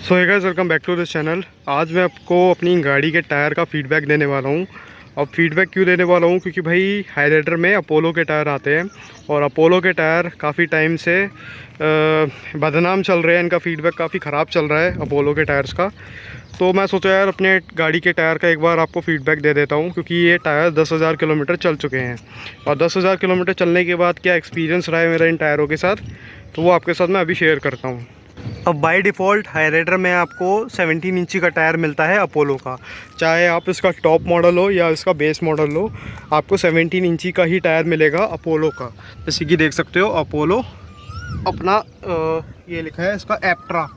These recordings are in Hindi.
So hey guys, welcome back to this channel. आज मैं आपको अपनी गाड़ी के टायर का फीडबैक देने वाला हूँ। अब फीडबैक क्यों देने वाला हूँ, क्योंकि भाई हाईराइडर में अपोलो के टायर आते हैं और अपोलो के टायर काफ़ी टाइम से बदनाम चल रहे हैं। इनका फीडबैक काफ़ी ख़राब चल रहा है अपोलो के टायर्स का। तो मैं सोचा यार अपने गाड़ी के टायर का एक बार आपको फीडबैक दे देता हूँ, क्योंकि ये टायर 10,000 किलोमीटर चल चुके हैं और 10,000 किलोमीटर चलने के बाद क्या एक्सपीरियंस रहा है मेरा इन टायरों के साथ, तो वो आपके साथ मैं अभी शेयर करता हूँ। अब बाय डिफ़ॉल्ट हाईराइडर में आपको 17 इंची का टायर मिलता है अपोलो का। चाहे आप इसका टॉप मॉडल हो या इसका बेस मॉडल हो, आपको 17 इंची का ही टायर मिलेगा अपोलो का। जैसे कि देख सकते हो अपोलो अपना ये लिखा है इसका एप्ट्रा,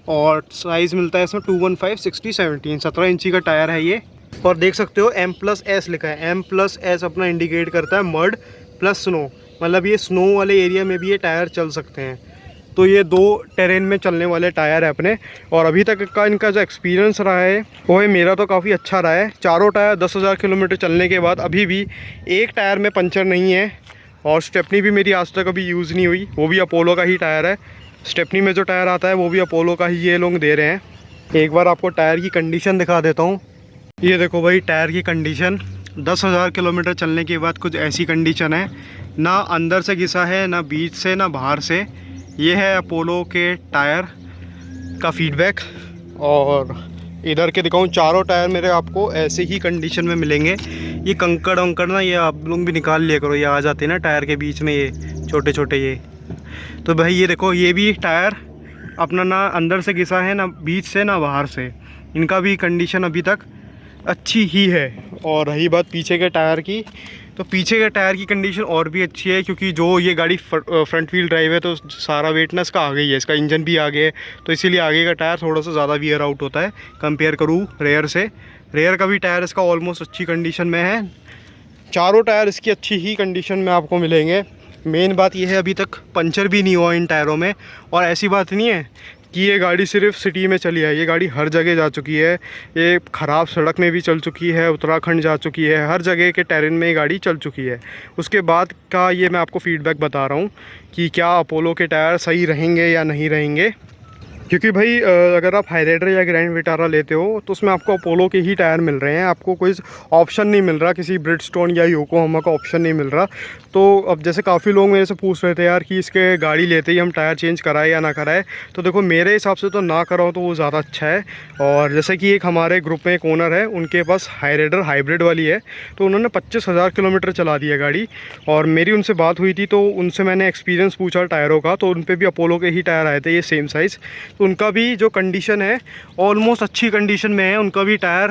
और साइज़ मिलता है इसमें 215/60/17 17 इंची का टायर है ये। और देख सकते हो M+S लिखा है। M+S अपना इंडिकेट करता है मड प्लस स्नो, मतलब ये स्नो वाले एरिया में भी ये टायर चल सकते हैं। तो ये दो टेरेन में चलने वाले टायर है अपने। और अभी तक का इनका जो एक्सपीरियंस रहा है वो है, मेरा तो काफ़ी अच्छा रहा है। चारों टायर 10,000 किलोमीटर चलने के बाद अभी भी एक टायर में पंचर नहीं है। और स्टेपनी भी मेरी आज तक अभी यूज़ नहीं हुई, वो भी अपोलो का ही टायर है। स्टेपनी में जो टायर आता है वो भी अपोलो का ही ये लोग दे रहे हैं। एक बार आपको टायर की कंडीशन दिखा देता हूँ। ये देखो भाई टायर की कंडीशन 10,000 किलोमीटर चलने के बाद कुछ ऐसी कंडीशन है, ना अंदर से घिसा है, ना बीच से, ना बाहर से। ये है अपोलो के टायर का फीडबैक। और इधर के दिखाऊं, चारों टायर मेरे आपको ऐसे ही कंडीशन में मिलेंगे। ये कंकड़ वंकड़ ना ये आप लोग भी निकाल लिया करो, ये आ जाते हैं ना टायर के बीच में, ये छोटे छोटे ये। तो भाई ये देखो, ये भी टायर अपना ना अंदर से घिसा है, ना बीच से, ना बाहर से। इनका भी कंडीशन अभी तक अच्छी ही है। और रही बात पीछे के टायर की, तो पीछे के टायर की कंडीशन और भी अच्छी है, क्योंकि जो ये गाड़ी फ्रंट व्हील ड्राइव है तो सारा वेट ना इसका आगे ही है, इसका इंजन भी आगे है, तो इसीलिए आगे का टायर थोड़ा सा ज़्यादा वियर आउट होता है कंपेयर करूँ रेयर से। रेयर का भी टायर इसका ऑलमोस्ट अच्छी कंडीशन में है। चारों टायर इसकी अच्छी ही कंडीशन में आपको मिलेंगे। मेन बात यह है, अभी तक पंचर भी नहीं हुआ इन टायरों में। और ऐसी बात नहीं है कि ये गाड़ी सिर्फ सिटी में चली है, ये गाड़ी हर जगह जा चुकी है। ये ख़राब सड़क में भी चल चुकी है, उत्तराखंड जा चुकी है, हर जगह के टेरेन में ये गाड़ी चल चुकी है। उसके बाद का ये मैं आपको फीडबैक बता रहा हूँ कि क्या अपोलो के टायर सही रहेंगे या नहीं रहेंगे। क्योंकि भाई अगर आप हाईराइडर या ग्रैंड विटारा लेते हो तो उसमें आपको अपोलो के ही टायर मिल रहे हैं, आपको कोई ऑप्शन नहीं मिल रहा, किसी ब्रिजस्टोन या योकोहामा का ऑप्शन नहीं मिल रहा। तो अब जैसे काफ़ी लोग मेरे से पूछ रहे थे यार कि इसके गाड़ी लेते ही हम टायर चेंज कराए या ना कराए, तो देखो मेरे हिसाब से तो ना कराओ तो वो ज़्यादा अच्छा है। और जैसे कि एक हमारे ग्रुप में एक ओनर है, उनके पास हाईराइडर हाइब्रिड वाली है, तो उन्होंने 25,000 किलोमीटर चला दिया गाड़ी। और मेरी उनसे बात हुई थी तो उनसे मैंने एक्सपीरियंस पूछा टायरों का, तो उन पर भी अपोलो के ही टायर आए थे, ये सेम साइज़। तो उनका भी जो कंडीशन है ऑलमोस्ट अच्छी कंडीशन में है। उनका भी टायर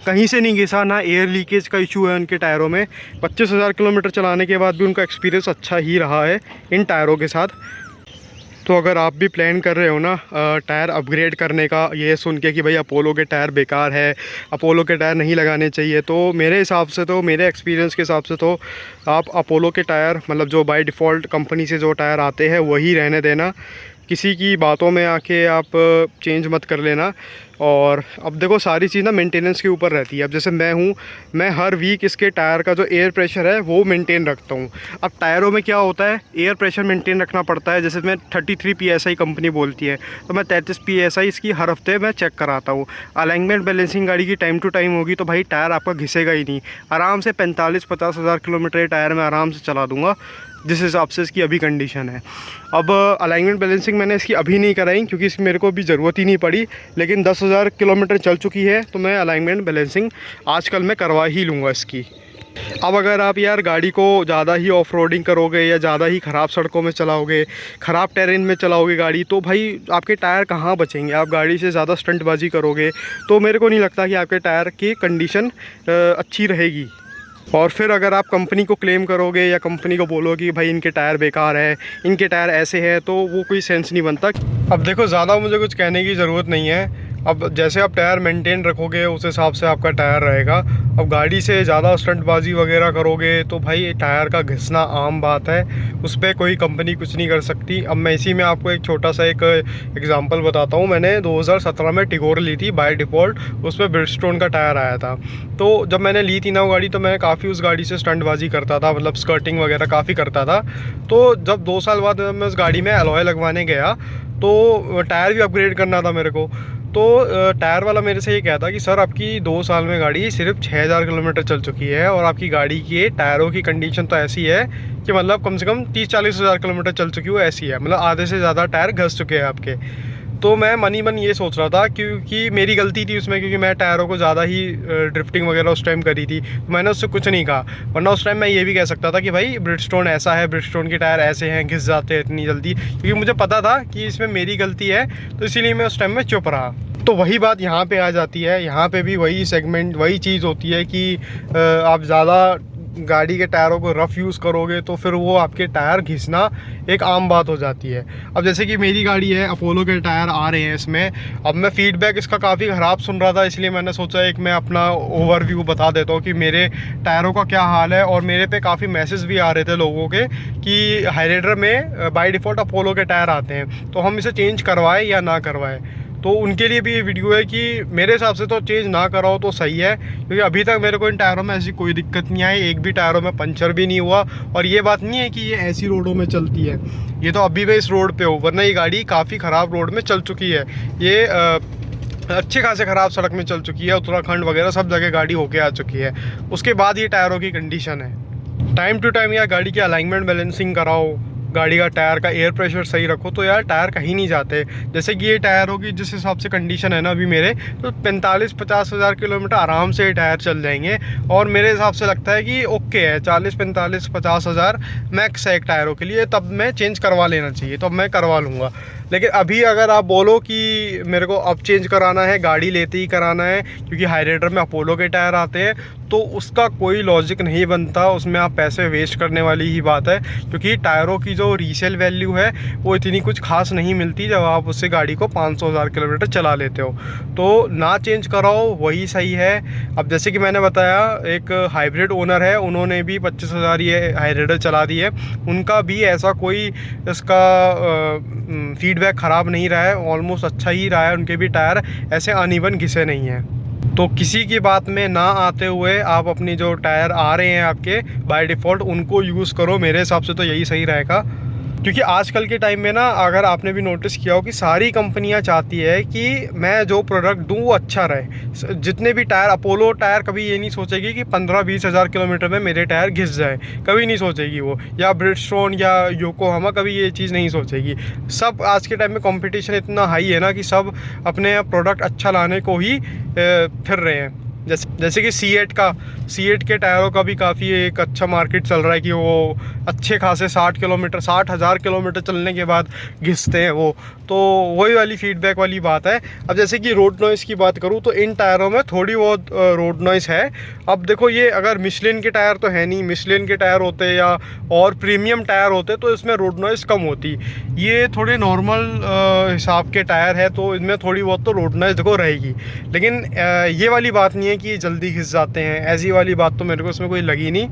कहीं से नहीं घिसा, ना एयर लीकेज का इशू है उनके टायरों में। 25,000 किलोमीटर चलाने के बाद भी उनका एक्सपीरियंस अच्छा ही रहा है इन टायरों के साथ। तो अगर आप भी प्लान कर रहे हो ना टायर अपग्रेड करने का, ये सुन के कि भाई अपोलो के टायर बेकार है, अपोलो के टायर नहीं लगाने चाहिए, तो मेरे हिसाब से, तो मेरे एक्सपीरियंस के हिसाब से तो आप अपोलो के टायर, मतलब जो बाय डिफ़ॉल्ट कंपनी से जो टायर आते हैं वही रहने देना। किसी की बातों में आके आप चेंज मत कर लेना। और अब देखो सारी चीज़ ना मेंटेनेंस के ऊपर रहती है। अब जैसे मैं हूँ, मैं हर वीक इसके टायर का जो एयर प्रेशर है वो मेंटेन रखता हूँ। अब टायरों में क्या होता है, एयर प्रेशर मेंटेन रखना पड़ता है। जैसे मैं 33 PSI कंपनी बोलती है, तो मैं 33 PSI इसकी हर हफ्ते मैं चेक कराता हूँ। अलाइनमेंट बैलेंसिंग गाड़ी की टाइम टू टाइम होगी तो भाई टायर आपका घिसेगा ही नहीं। आराम से 45-50 हज़ार किलोमीटर टायर में आराम से चला दूँगा, जिस हिसाब से इसकी अभी कंडीशन है। अब अलाइनमेंट बैलेंसिंग मैंने इसकी अभी नहीं कराई, क्योंकि इसकी मेरे को अभी ज़रूरत ही नहीं पड़ी। लेकिन 10,000 किलोमीटर चल चुकी है तो मैं अलाइनमेंट बैलेंसिंग आजकल मैं करवा ही लूँगा इसकी। अब अगर आप यार गाड़ी को ज़्यादा ही ऑफ रोडिंग करोगे या ज़्यादा ही ख़राब सड़कों में चलाओगे, ख़राब टेरेन में चलाओगे गाड़ी, तो भाई आपके टायर कहाँ बचेंगे। आप गाड़ी से ज़्यादा स्टंटबाजी करोगे तो मेरे को नहीं लगता कि आपके टायर की कंडीशन अच्छी रहेगी। और फिर अगर आप कंपनी को क्लेम करोगे या कंपनी को बोलोगे कि भाई इनके टायर बेकार है, इनके टायर ऐसे हैं, तो वो कोई सेंस नहीं बनता। अब देखो ज़्यादा मुझे कुछ कहने की ज़रूरत नहीं है। अब जैसे आप टायर मेंटेन रखोगे उस हिसाब से आपका टायर रहेगा। अब गाड़ी से ज़्यादा स्टंटबाजी वगैरह करोगे तो भाई टायर का घिसना आम बात है, उस पर कोई कंपनी कुछ नहीं कर सकती। अब मैं इसी में आपको एक छोटा सा एक एग्जांपल बताता हूँ। मैंने 2017 में टिगोर ली थी बाय डिफ़ॉल्ट, उस पर ब्रिजस्टोन का टायर आया था। तो जब मैंने ली थी ना वो गाड़ी, तो मैं काफ़ी उस गाड़ी से स्टंटबाजी करता था, मतलब स्कर्टिंग वगैरह काफ़ी करता था। तो जब 2 साल बाद मैं उस गाड़ी में अलॉय लगवाने गया तो टायर भी अपग्रेड करना था मेरे को। तो टायर वाला मेरे से ये कहता कि सर आपकी 2 साल में गाड़ी सिर्फ 6000 किलोमीटर चल चुकी है और आपकी गाड़ी के टायरों की कंडीशन तो ऐसी है कि मतलब कम से कम 30-40 हज़ार किलोमीटर चल चुकी हो ऐसी है, मतलब आधे से ज़्यादा टायर घस चुके हैं आपके। तो मैं मन ही मन ये सोच रहा था क्योंकि मेरी गलती थी उसमें, क्योंकि मैं टायरों को ज़्यादा ही ड्रिफ्टिंग वगैरह उस टाइम करी थी, तो मैंने उससे कुछ नहीं कहा। वरना उस टाइम मैं ये भी कह सकता था कि भाई ब्रिजस्टोन ऐसा है, ब्रिजस्टोन के टायर ऐसे हैं, घिस जाते हैं इतनी जल्दी, क्योंकि मुझे पता था कि इसमें मेरी गलती है, तो इसीलिए मैं उस टाइम में चुप रहा। तो वही बात यहाँ पे आ जाती है, यहाँ पे भी वही सेगमेंट वही चीज़ होती है कि आप ज़्यादा गाड़ी के टायरों को रफ़ यूज़ करोगे तो फिर वो आपके टायर घिसना एक आम बात हो जाती है। अब जैसे कि मेरी गाड़ी है, अपोलो के टायर आ रहे हैं इसमें। अब मैं फ़ीडबैक इसका काफ़ी ख़राब सुन रहा था, इसलिए मैंने सोचा एक मैं अपना ओवरव्यू बता देता हूँ कि मेरे टायरों का क्या हाल है। और मेरे पे काफ़ी मैसेज भी आ रहे थे लोगों के कि हाईराइडर में बाय डिफ़ॉल्ट अपोलो के टायर आते हैं, तो हम इसे चेंज करवाएं या ना करवाएं। तो उनके लिए भी ये वीडियो है कि मेरे हिसाब से तो चेंज ना कराओ तो सही है, क्योंकि अभी तक मेरे को इन टायरों में ऐसी कोई दिक्कत नहीं आई, एक भी टायरों में पंचर भी नहीं हुआ। और ये बात नहीं है कि ये ऐसी रोडों में चलती है, ये तो अभी मैं इस रोड पे हूँ, वरना ये गाड़ी काफ़ी ख़राब रोड में चल चुकी है। ये अच्छे खासे ख़राब सड़क में चल चुकी है, उत्तराखंड वगैरह सब जगह गाड़ी होके आ चुकी है। उसके बाद ये टायरों की कंडीशन है। टाइम टू टाइम यार गाड़ी की अलाइनमेंट बैलेंसिंग कराओ, गाड़ी का टायर का एयर प्रेशर सही रखो, तो यार टायर कहीं नहीं जाते। जैसे कि ये टायरों की जिस हिसाब से कंडीशन है ना अभी मेरे, तो 45-50 हज़ार किलोमीटर आराम से ये टायर चल जाएंगे। और मेरे हिसाब से लगता है कि ओके है, 40-45-50 हज़ार मैक्स है एक टायरों के लिए, तब मैं चेंज करवा लेना चाहिए, तो अब मैं करवा लूँगा। लेकिन अभी अगर आप बोलो कि मेरे को अब चेंज कराना है, गाड़ी लेते ही कराना है क्योंकि हाईराइडर में अपोलो के टायर आते हैं, तो उसका कोई लॉजिक नहीं बनता, उसमें आप पैसे वेस्ट करने वाली ही बात है। क्योंकि टायरों की जो रीसेल वैल्यू है वो इतनी कुछ खास नहीं मिलती जब आप उससे गाड़ी को 500,000 किलोमीटर चला लेते हो। तो ना चेंज कराओ वही सही है। अब जैसे कि मैंने बताया, एक हाइब्रिड ओनर है, उन्होंने भी 25,000 ये हाईराइडर चला दी है, उनका भी ऐसा कोई इसका फीडबैक ख़राब नहीं रहा है, ऑलमोस्ट अच्छा ही रहा है। उनके भी टायर ऐसे अनइवन घिसे नहीं हैं। तो किसी की बात में ना आते हुए आप अपनी जो टायर आ रहे हैं आपके बाय डिफ़ॉल्ट, उनको यूज़ करो। मेरे हिसाब से तो यही सही रहेगा। क्योंकि आजकल के टाइम में ना, अगर आपने भी नोटिस किया हो कि सारी कंपनियां चाहती है कि मैं जो प्रोडक्ट दूं वो अच्छा रहे। जितने भी टायर, अपोलो टायर कभी ये नहीं सोचेगी कि 15-20 हज़ार किलोमीटर में मेरे टायर घिस जाए, कभी नहीं सोचेगी वो। या ब्रिजस्टोन या योकोहामा कभी ये चीज़ नहीं सोचेगी। सब आज के टाइम में कंपटीशन इतना हाई है ना कि सब अपने प्रोडक्ट अच्छा लाने को ही फिर रहे हैं। जैसे कि सी8 के टायरों का भी काफ़ी एक अच्छा मार्केट चल रहा है कि वो अच्छे खासे 60,000 किलोमीटर चलने के बाद घिसते हैं वो। तो वही वाली फीडबैक वाली बात है। अब जैसे कि रोड नॉइज़ की बात करूँ तो इन टायरों में थोड़ी बहुत रोड नॉइज़ है। अब देखो, ये अगर मिशलिन के टायर तो है नहीं, मिशलिन के टायर होते या और प्रीमियम टायर होते तो इसमें रोड नॉइज़ कम होती। ये थोड़े नॉर्मल हिसाब के टायर है, तो इनमें थोड़ी बहुत तो रोड नॉइज़ देखो रहेगी। लेकिन ये वाली बात नहीं है कि जल्दी घिस जाते हैं, ऐसी वाली बात तो मेरे को इसमें कोई लगी नहीं।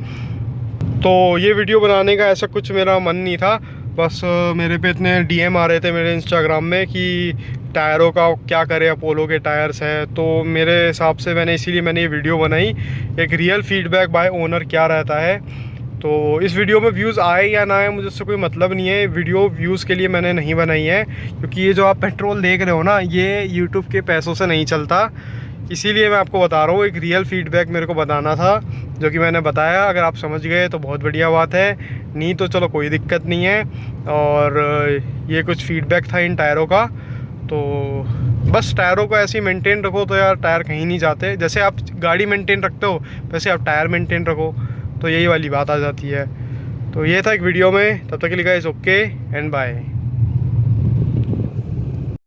तो ये वीडियो बनाने का ऐसा कुछ मेरा मन नहीं था, बस मेरे पे इतने डीएम आ रहे थे मेरे इंस्टाग्राम में कि टायरों का क्या करें, अपोलो के टायर्स हैं। तो मेरे हिसाब से मैंने ये वीडियो बनाई, एक रियल फीडबैक बाय ओनर क्या रहता है। तो इस वीडियो में व्यूज़ आए या ना आए मुझे उससे कोई मतलब नहीं है। वीडियो व्यूज़ के लिए मैंने नहीं बनाई है, क्योंकि ये जो आप पेट्रोल देख रहे हो ना, ये यूट्यूब के पैसों से नहीं चलता। इसीलिए मैं आपको बता रहा हूँ, एक रियल फीडबैक मेरे को बताना था, जो कि मैंने बताया। अगर आप समझ गए तो बहुत बढ़िया बात है, नहीं तो चलो कोई दिक्कत नहीं है। और ये कुछ फीडबैक था इन टायरों का। तो बस टायरों को ऐसे ही मेंटेन रखो, तो यार टायर कहीं नहीं जाते। जैसे आप गाड़ी मेंटेन रखते हो वैसे आप टायर मेंटेन रखो, तो यही वाली बात आ जाती है। तो ये था एक वीडियो में। तब तक के लिए गाइस ओके एंड बाय।